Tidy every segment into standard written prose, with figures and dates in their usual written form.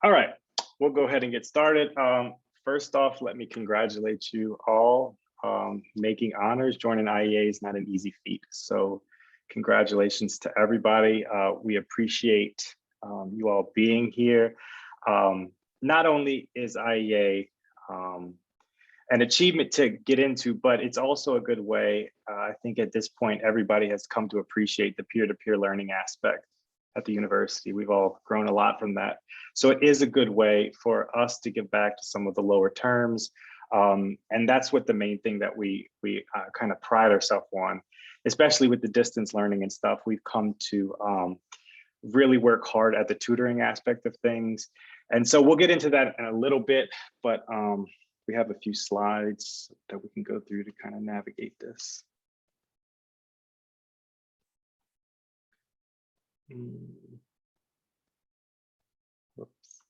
All right, we'll go ahead and get started. First off, let me congratulate you all. Making honors, joining IEA is not an easy feat. So congratulations to everybody. We appreciate you all being here. Not only is IEA an achievement to get into, but it's also a good way. I think at this point, everybody has come to appreciate the peer-to-peer learning aspect at the university. We've all grown a lot from that. So it is a good way for us to give back to some of the lower terms. And that's what the main thing that we kind of pride ourselves on, especially with the distance learning and stuff. We've come to really work hard at the tutoring aspect of things. And so we'll get into that in a little bit, but we have a few slides that we can go through to kind of navigate this. Whoops.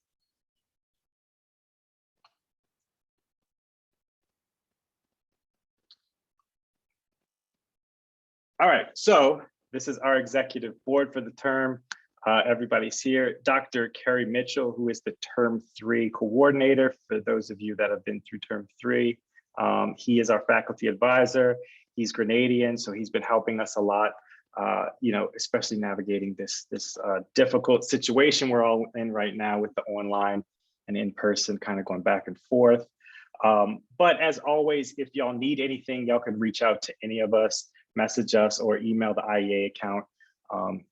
All right, so this is our executive board for the term. Everybody's here. Dr. Kerry Mitchell, who is the Term 3 coordinator, for those of you that have been through Term 3. He is our faculty advisor. He's Grenadian, so he's been helping us a lot, especially navigating this difficult situation we're all in right now with the online and in-person kind of going back and forth. But as always, if y'all need anything, y'all can reach out to any of us, message us, or email the IEA account.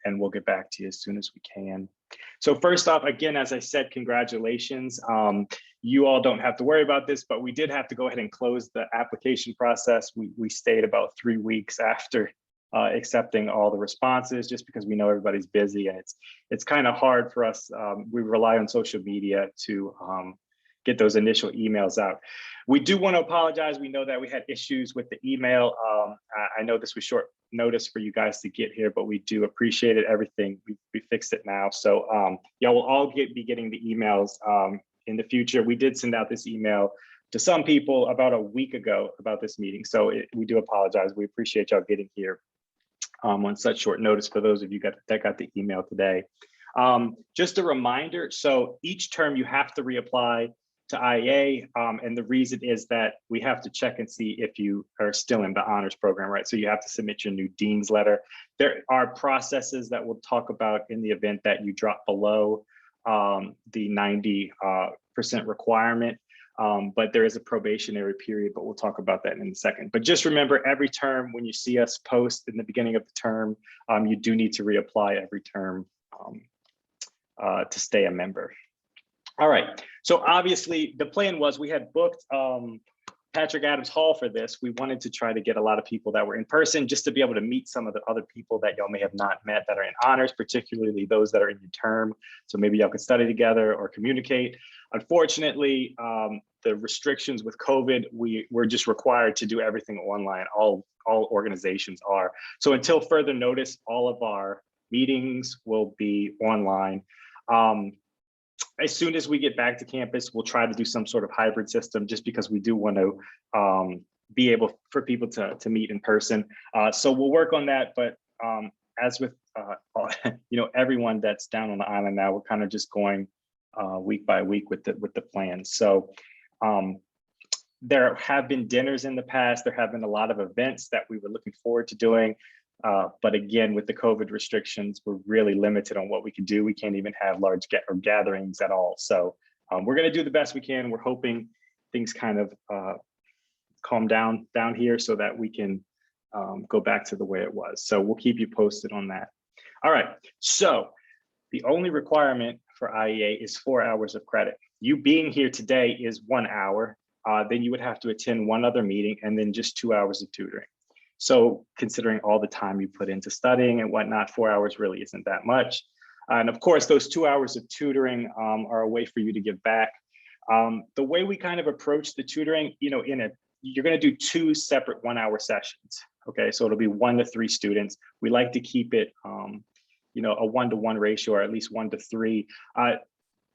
And we'll get back to you as soon as we can. So first off, again, as I said, congratulations. You all don't have to worry about this, but we did have to go ahead and close the application process. We stayed about 3 weeks after accepting all the responses, just because we know everybody's busy, and it's kind of hard for us. We rely on social media to get those initial emails out. We do want to apologize. We know that we had issues with the email. I know this was short notice for you guys to get here, but we do appreciate it. Everything, we fixed it now. So y'all will all be getting the emails in the future. We did send out this email to some people about a week ago about this meeting. So we do apologize. We appreciate y'all getting here on such short notice for those of you that got the email today. Just a reminder, so each term you have to reapply to IEA, and the reason is that we have to check and see if you are still in the honors program, right? So you have to submit your new dean's letter. There are processes that we'll talk about in the event that you drop below the 90% requirement, but there is a probationary period, but we'll talk about that in a second. But just remember, every term, when you see us post in the beginning of the term, you do need to reapply every term to stay a member. All right, so obviously the plan was we had booked Patrick Adams Hall for this. We wanted to try to get a lot of people that were in person, just to be able to meet some of the other people that y'all may have not met that are in honors, particularly those that are in your term. So maybe y'all could study together or communicate. Unfortunately, the restrictions with COVID, we're just required to do everything online. All organizations are. So until further notice, all of our meetings will be online. As soon as we get back to campus, we'll try to do some sort of hybrid system, just because we do want to be able for people to meet in person. So we'll work on that. But as with everyone that's down on the island now, we're kind of just going week by week with the plans. So there have been dinners in the past. There have been a lot of events that we were looking forward to doing. But again, with the COVID restrictions, we're really limited on what we can do. We can't even have large gatherings at all. So we're going to do the best we can. We're hoping things kind of calm down here so that we can go back to the way it was. So we'll keep you posted on that. All right. So the only requirement for IEA is 4 hours of credit. You being here today is 1 hour. Then you would have to attend one other meeting and then just 2 hours of tutoring. So considering all the time you put into studying and whatnot, 4 hours really isn't that much. And of course, those 2 hours of tutoring are a way for you to give back. The way we kind of approach the tutoring, you're going to do 2 separate 1 hour sessions. Okay, so it'll be 1 to 3 students. We like to keep it, a 1-to-1 ratio, or at least 1 to 3,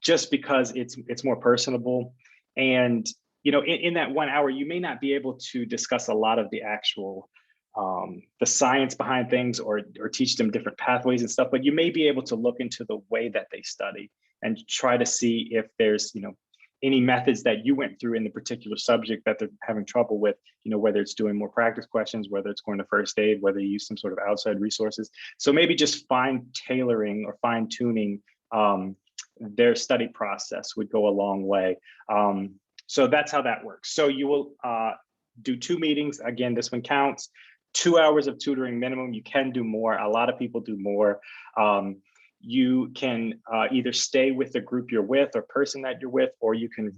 just because it's more personable. And in that 1 hour, you may not be able to discuss a lot of the actual the science behind things or teach them different pathways and stuff, but you may be able to look into the way that they study and try to see if there's, any methods that you went through in the particular subject that they're having trouble with, whether it's doing more practice questions, whether it's going to first aid, whether you use some sort of outside resources. So maybe just fine tailoring or fine tuning their study process would go a long way. So that's how that works. So you will do 2 meetings. Again, this one counts. 2 hours of tutoring minimum. You can do more. A lot of people do more. You can either stay with the group you're with or person that you're with, or you can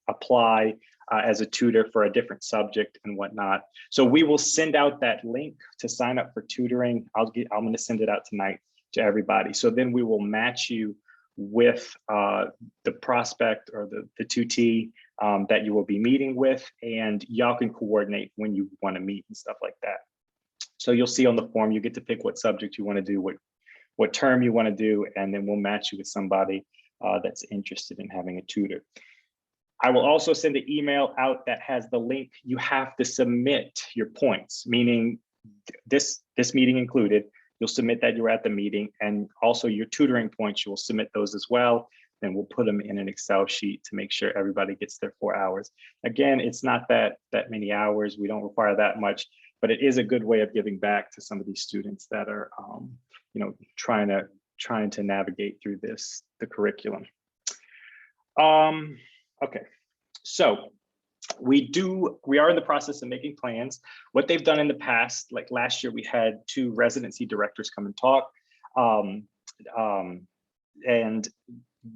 apply as a tutor for a different subject and whatnot. So we will send out that link to sign up for tutoring. I'm going to send it out tonight to everybody. So then we will match you with the prospect or the tutee that you will be meeting with, and y'all can coordinate when you want to meet and stuff like that. So you'll see on the form, you get to pick what subject you want to do, what term you want to do, and then we'll match you with somebody that's interested in having a tutor. I will also send an email out that has the link. You have to submit your points, meaning this meeting included. You'll submit that you were at the meeting, and also your tutoring points, you will submit those as well. Then we'll put them in an Excel sheet to make sure everybody gets their 4 hours. Again, it's not that many hours. We don't require that much, but it is a good way of giving back to some of these students that are trying to navigate through the curriculum. Okay, so we are in the process of making plans. What they've done in the past, like last year, we had 2 residency directors come and talk, and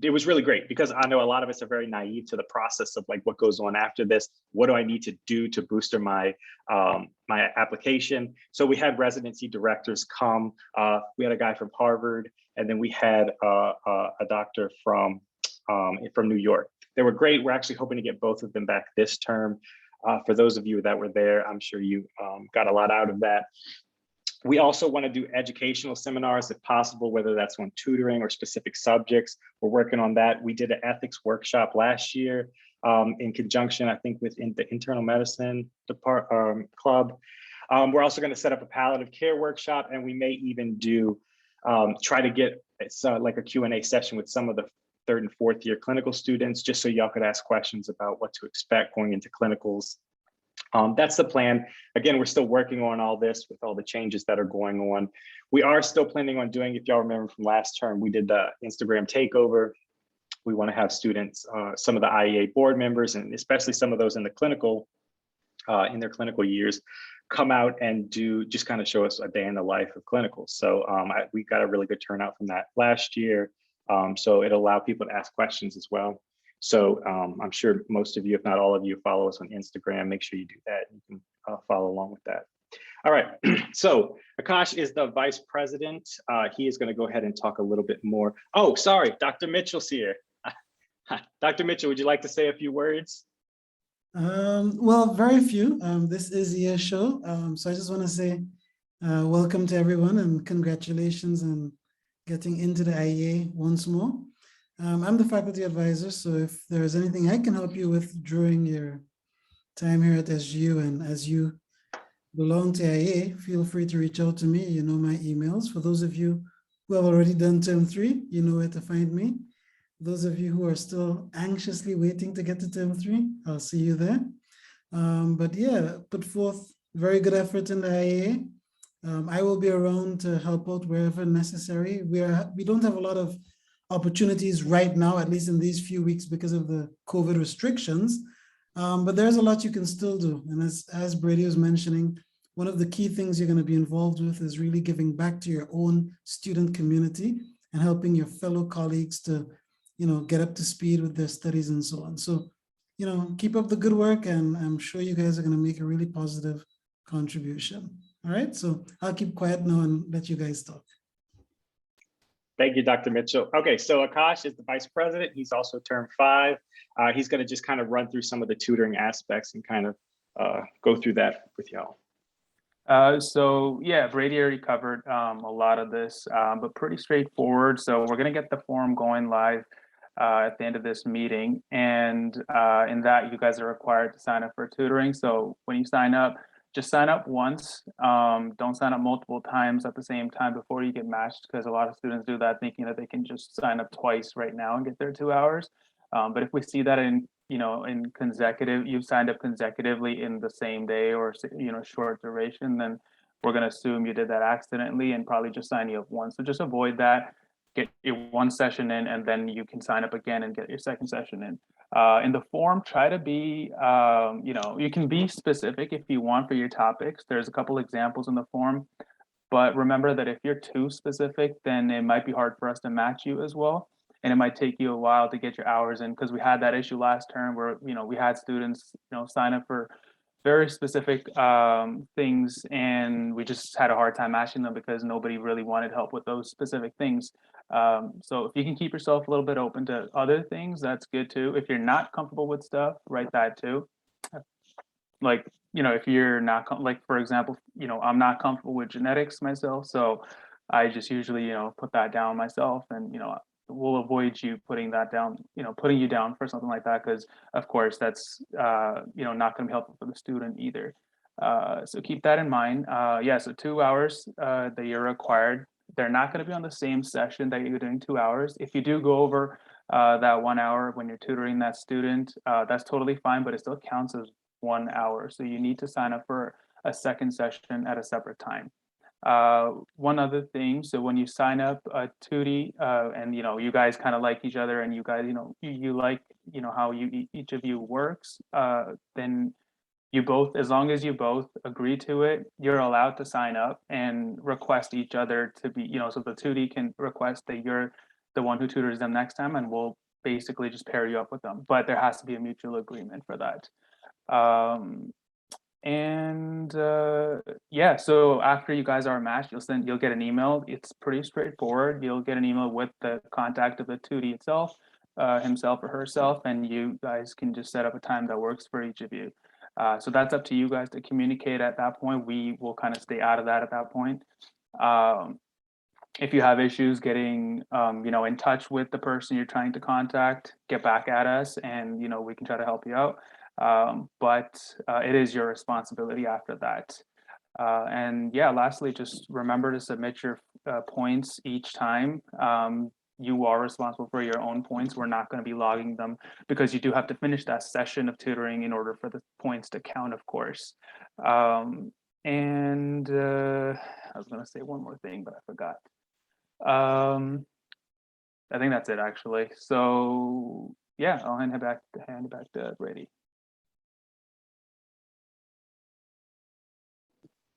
it was really great because I know a lot of us are very naive to the process of like what goes on after this. What do I need to do to booster my my application? So we had residency directors come. We had a guy from Harvard, and then we had a doctor from New York. They were great. We're actually hoping to get both of them back this term. For those of you that were there, I'm sure you got a lot out of that. We also want to do educational seminars if possible, whether that's on tutoring or specific subjects. We're working on that. We did an ethics workshop last year in conjunction, I think, with the internal medicine club. We're also going to set up a palliative care workshop, and we may even do try to get like a Q&A session with some of the 3rd and 4th year clinical students, just so y'all could ask questions about what to expect going into clinicals. That's the plan. Again, we're still working on all this with all the changes that are going on. We are still planning on doing, if y'all remember from last term, we did the Instagram takeover. We want to have students, some of the IEA board members, and especially some of those in the clinical, in their clinical years, come out and just kind of show us a day in the life of clinicals. So we got a really good turnout from that last year. So it'll allow people to ask questions as well. So I'm sure most of you, if not all of you, follow us on Instagram. Make sure you do that. You can follow along with that. All right. So Akash is the vice president. He is going to go ahead and talk a little bit more. Oh, sorry, Dr. Mitchell's here. Dr. Mitchell, would you like to say a few words? Well, very few. This is IEA show. So I just want to say welcome to everyone and congratulations on getting into the IEA once more. I'm the faculty advisor, so if there's anything I can help you with during your time here at SGU, and as you belong to IEA, feel free to reach out to me. You know my emails. For those of you who have already done term 3, you know where to find me. Those of you who are still anxiously waiting to get to term 3, I'll see you there. But yeah, put forth very good effort in the IEA. I will be around to help out wherever necessary. We don't have a lot of opportunities right now, at least in these few weeks because of the COVID restrictions, but there's a lot you can still do. And as Brady was mentioning, one of the key things you're going to be involved with is really giving back to your own student community and helping your fellow colleagues to, get up to speed with their studies and so on. So, keep up the good work, and I'm sure you guys are going to make a really positive contribution. All right, so I'll keep quiet now and let you guys talk. Thank you, Dr. Mitchell. Okay, so Akash is the vice president. He's also term 5. He's going to just kind of run through some of the tutoring aspects and kind of go through that with y'all. So yeah, Brady already covered a lot of this, but pretty straightforward. So we're going to get the form going live at the end of this meeting. And in that, you guys are required to sign up for tutoring. So when you sign up, just sign up once. Don't sign up multiple times at the same time before you get matched, because a lot of students do that thinking that they can just sign up twice right now and get their 2 hours. But if we see that in consecutive, you've signed up consecutively in the same day or short duration, then we're going to assume you did that accidentally and probably just sign you up once. So just avoid that. Get your one session in, and then you can sign up again and get your second session in. In the form, try to be, you can be specific if you want for your topics. There's a couple examples in the form, but remember that if you're too specific, then it might be hard for us to match you as well. And it might take you a while to get your hours in, because we had that issue last term where, we had students, sign up for very specific things, and we just had a hard time matching them because nobody really wanted help with those specific things. So if you can keep yourself a little bit open to other things, that's good too. If you're not comfortable with stuff, write that too. Like, if you're not, like, for example, I'm not comfortable with genetics myself, so I just usually, put that down myself, and, we'll avoid you putting that down, putting you down for something like that, because of course that's, not going to be helpful for the student either. So keep that in mind. Yeah, so 2 hours that you're required. They're not going to be on the same session that you're doing 2 hours. If you do go over that 1 hour when you're tutoring that student, that's totally fine, but it still counts as 1 hour. So you need to sign up for a second session at a separate time. One other thing, so when you sign up a Tootie, and you guys kind of like each other, and you guys, you like, how each of you works, then you both, as long as you both agree to it, you're allowed to sign up and request each other to be, so the Tootie can request that you're the one who tutors them next time, and we'll basically just pair you up with them. But there has to be a mutual agreement for that. Yeah, so after you guys are matched, you'll get an email. It's pretty straightforward. You'll get an email with the contact of the Tootie itself, himself or herself, and you guys can just set up a time that works for each of you. So that's up to you guys to communicate at that point. We will kind of stay out of that at that point. If you have issues getting, in touch with the person you're trying to contact, get back at us, and we can try to help you out. But it is your responsibility after that. And yeah, lastly, just remember to submit your points each time. You are responsible for your own points. We're not going to be logging them, because you do have to finish that session of tutoring in order for the points to count, of course. I was going to say one more thing, but I forgot. I think that's it, actually. So yeah, I'll hand it back to Brady.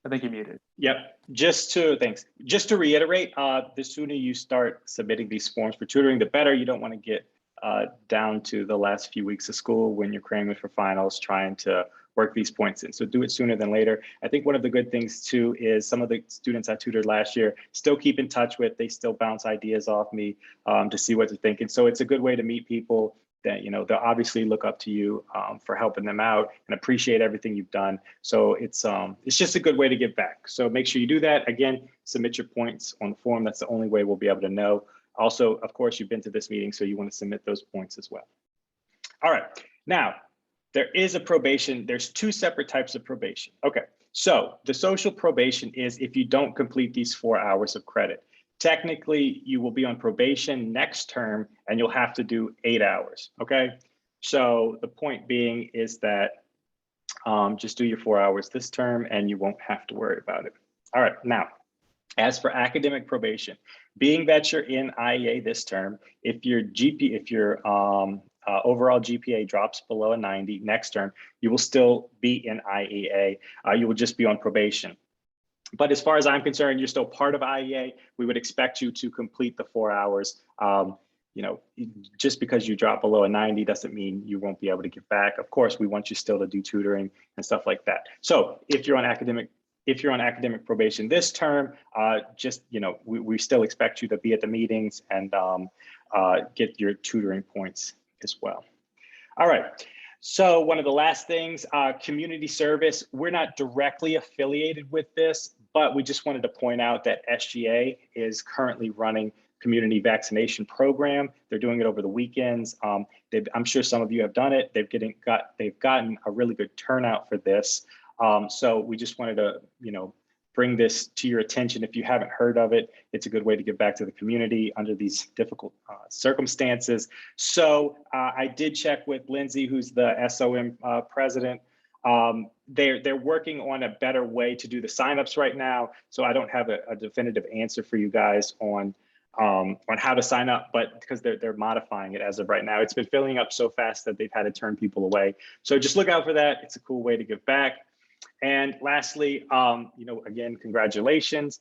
I think you're muted. Yep. Thanks. Just to reiterate, the sooner you start submitting these forms for tutoring, the better. You don't want to get down to the last few weeks of school when you're cramming for finals, trying to work these points in. So do it sooner than later. I think one of the good things too is some of the students I tutored last year still keep in touch with. They still bounce ideas off me to see what they're thinking. So it's a good way to meet people that they'll obviously look up to you for helping them out and appreciate everything you've done. So it's just a good way to give back. So make sure you do that. Again, submit your points on the form. That's the only way we'll be able to know. Also, of course, you've been to this meeting, so you want to submit those points as well. All right, now there is a probation. There's two separate types of probation. Okay, so the social probation is if you don't complete these 4 hours of credit. Technically, you will be on probation next term and you'll have to do 8 hours, okay? So the point being is that just do your 4 hours this term and you won't have to worry about it. All right, now, as for academic probation, being that you're in IEA this term, if your overall GPA drops below a 90 next term, you will still be in IEA. You will just be on probation. But as far as I'm concerned, you're still part of IEA. We would expect you to complete the 4 hours. Just because you drop below a 90 doesn't mean you won't be able to get back. Of course, we want you still to do tutoring and stuff like that. So if you're on academic probation this term, we still expect you to be at the meetings and get your tutoring points as well. All right. So one of the last things, community service, we're not directly affiliated with this, but we just wanted to point out that SGA is currently running community vaccination program. They're doing it over the weekends. I'm sure some of you have done it. They've gotten a really good turnout for this. So we just wanted to, bring this to your attention. If you haven't heard of it, it's a good way to give back to the community under these difficult circumstances. So I did check with Lindsay, who's the SOM president. They're working on a better way to do the signups right now. So I don't have a definitive answer for you guys on how to sign up, but because they're modifying it as of right now. It's been filling up so fast that they've had to turn people away. So just look out for that. It's a cool way to give back. And lastly, again, congratulations.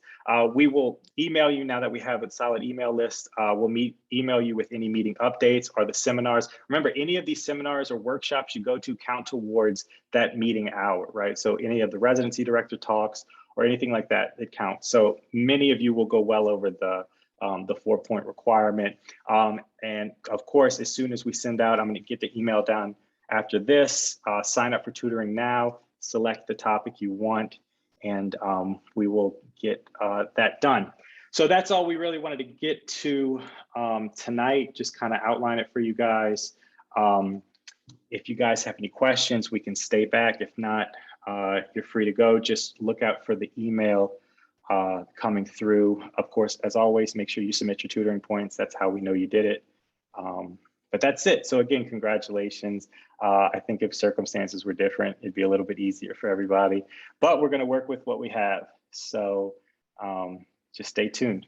We will email you now that we have a solid email list. We'll email you with any meeting updates or the seminars. Remember, any of these seminars or workshops you go to count towards that meeting hour, right? So any of the residency director talks or anything like that, it counts. So many of you will go well over the 4-point requirement. And of course, as soon as we send out, I'm going to get the email down after this, sign up for tutoring now. Select the topic you want, and we will get that done. So that's all we really wanted to get to tonight, just kind of outline it for you guys. If you guys have any questions, we can stay back. If not, you're free to go. Just look out for the email coming through. Of course, as always, make sure you submit your tutoring points. That's how we know you did it. But that's it. So again, congratulations. I think if circumstances were different, it'd be a little bit easier for everybody, but we're going to work with what we have. So just stay tuned.